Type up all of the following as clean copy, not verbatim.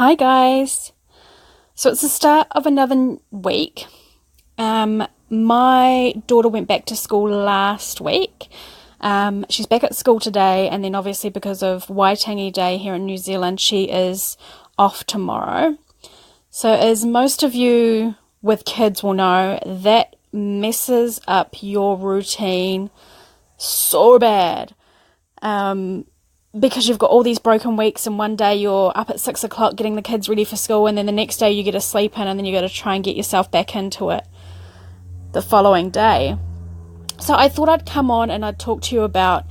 Hi guys. So it's the start of another week. My daughter went back to school last week. She's back at school today, and then obviously because of Waitangi Day here in New Zealand, she is off tomorrow. So as most of you with kids will know, that messes up your routine so bad. Because you've got all these broken weeks, and one day you're up at 6 o'clock getting the kids ready for school, and then the next day you get a sleep in, and then you got to try and get yourself back into it the following day. So I thought I'd come on and I'd talk to you about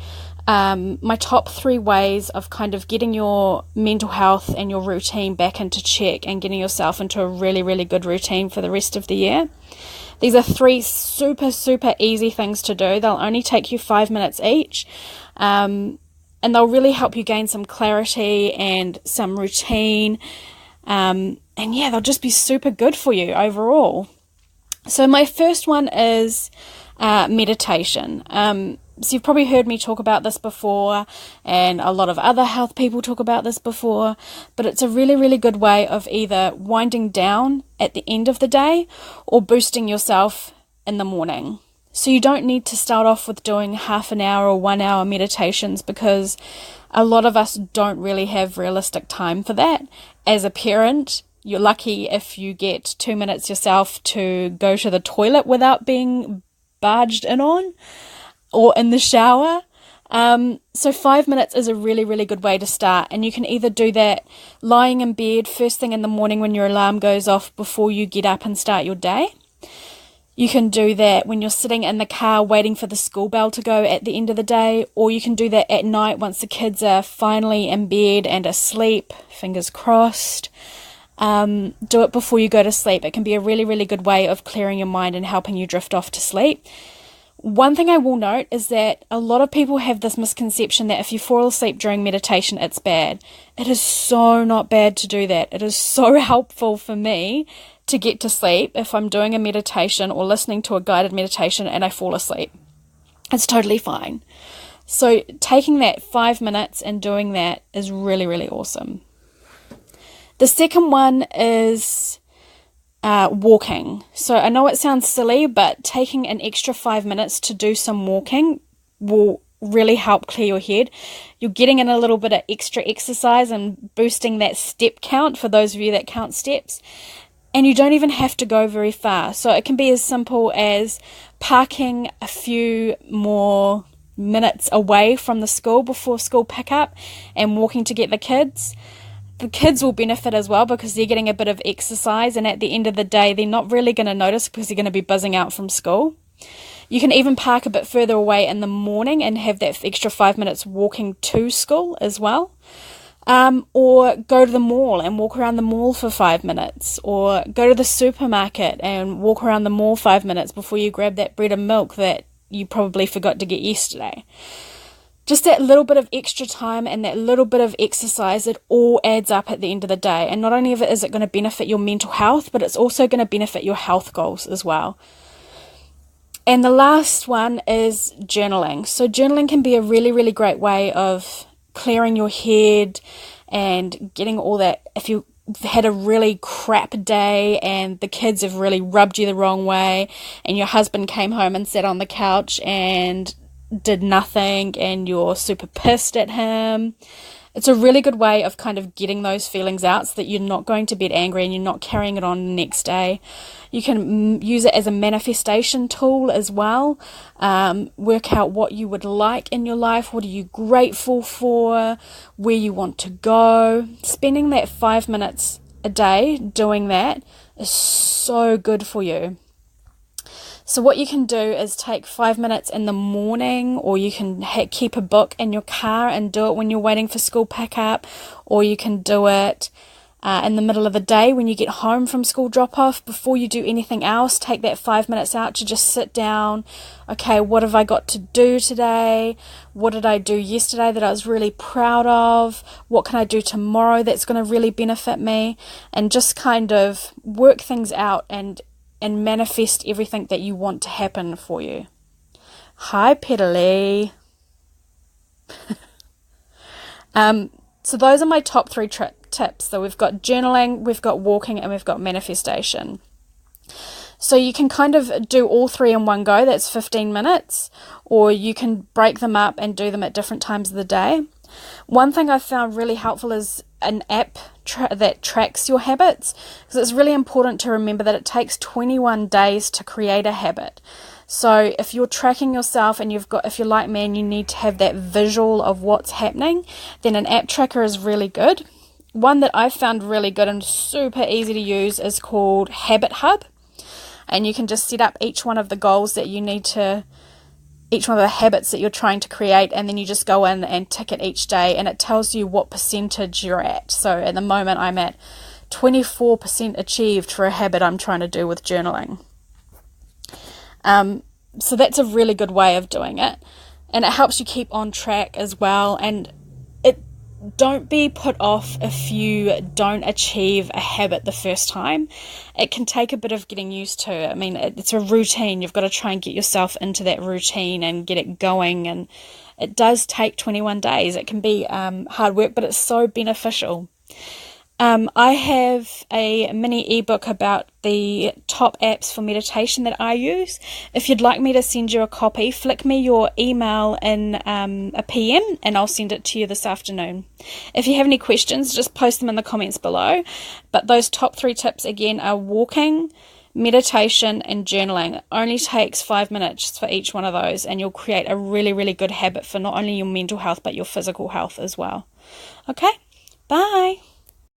my top 3 ways of kind of getting your mental health and your routine back into check and getting yourself into a really, really good routine for the rest of the year. These are 3 super, super easy things to do. They'll only take you 5 minutes each. And they'll really help you gain some clarity and some routine. And yeah, they'll just be super good for you overall. So my first one is meditation. So you've probably heard me talk about this before, and a lot of other health people talk about this before, but it's a really, really good way of either winding down at the end of the day or boosting yourself in the morning. So you don't need to start off with doing half an hour or 1 hour meditations, because a lot of us don't really have realistic time for that. As a parent, you're lucky if you get 2 minutes yourself to go to the toilet without being barged in on, or in the shower. So 5 minutes is a really, really good way to start. And you can either do that lying in bed first thing in the morning when your alarm goes off before you get up and start your day. You can do that when you're sitting in the car waiting for the school bell to go at the end of the day, or you can do that at night once the kids are finally in bed and asleep, fingers crossed. Do it before you go to sleep. It can be a really, really good way of clearing your mind and helping you drift off to sleep. One thing I will note is that a lot of people have this misconception that if you fall asleep during meditation, it's bad. It is so not bad to do that. It is so helpful for me to get to sleep if I'm doing a meditation or listening to a guided meditation and I fall asleep. It's totally fine. So taking that 5 minutes and doing that is really, really awesome. The second one is walking. So I know it sounds silly, but taking an extra 5 minutes to do some walking will really help clear your head. You're getting in a little bit of extra exercise and boosting that step count for those of you that count steps. And you don't even have to go very far. So it can be as simple as parking a few more minutes away from the school before school pickup and walking to get the kids. The kids will benefit as well because they're getting a bit of exercise, and at the end of the day, they're not really going to notice because they're going to be buzzing out from school. You can even park a bit further away in the morning and have that extra 5 minutes walking to school as well. Or go to the mall and walk around the mall for 5 minutes, or go to the supermarket and walk around the mall 5 minutes before you grab that bread and milk that you probably forgot to get yesterday. Just that little bit of extra time and that little bit of exercise, it all adds up at the end of the day. And not only is it going to benefit your mental health, but it's also going to benefit your health goals as well. And the last one is journaling. So journaling can be a really, really great way of clearing your head and getting all that. If you had a really crap day and the kids have really rubbed you the wrong way, and your husband came home and sat on the couch and did nothing and you're super pissed at him, it's a really good way of kind of getting those feelings out so that you're not going to bed angry and you're not carrying it on the next day. You can use it as a manifestation tool as well. Work out what you would like in your life, what are you grateful for, where you want to go. Spending that 5 minutes a day doing that is so good for you. So what you can do is take 5 minutes in the morning, or you can keep a book in your car and do it when you're waiting for school pickup, or you can do it in the middle of the day when you get home from school drop-off. Before you do anything else, take that 5 minutes out to just sit down. Okay, what have I got to do today? What did I do yesterday that I was really proud of? What can I do tomorrow that's going to really benefit me? And just kind of work things out and manifest everything that you want to happen for you. Hi, Pedalee. So those are my top 3 tips. So we've got journaling, we've got walking, and we've got manifestation. So you can kind of do all 3 in one go, that's 15 minutes, or you can break them up and do them at different times of the day. One thing I found really helpful is an app that tracks your habits, because it's really important to remember that it takes 21 days to create a habit. So if you're tracking yourself and if you're like me and you need to have that visual of what's happening, then an app tracker is really good. One that I found really good and super easy to use is called Habit Hub. And you can just set up each one of the goals that you need to, each one of the habits that you're trying to create, and then you just go in and tick it each day, and it tells you what percentage you're at. So at the moment I'm at 24% achieved for a habit I'm trying to do with journaling. So that's a really good way of doing it, and it helps you keep on track as well. And don't be put off if you don't achieve a habit the first time. It can take a bit of getting used to. I mean, it's a routine. You've got to try and get yourself into that routine and get it going, and it does take 21 days. It can be hard work, but it's so beneficial. I have a mini ebook about the top apps for meditation that I use. If you'd like me to send you a copy, flick me your email in a PM and I'll send it to you this afternoon. If you have any questions, just post them in the comments below. But those top 3 tips again are walking, meditation and journaling. It only takes 5 minutes for each one of those, and you'll create a really, really good habit for not only your mental health but your physical health as well. Okay, bye.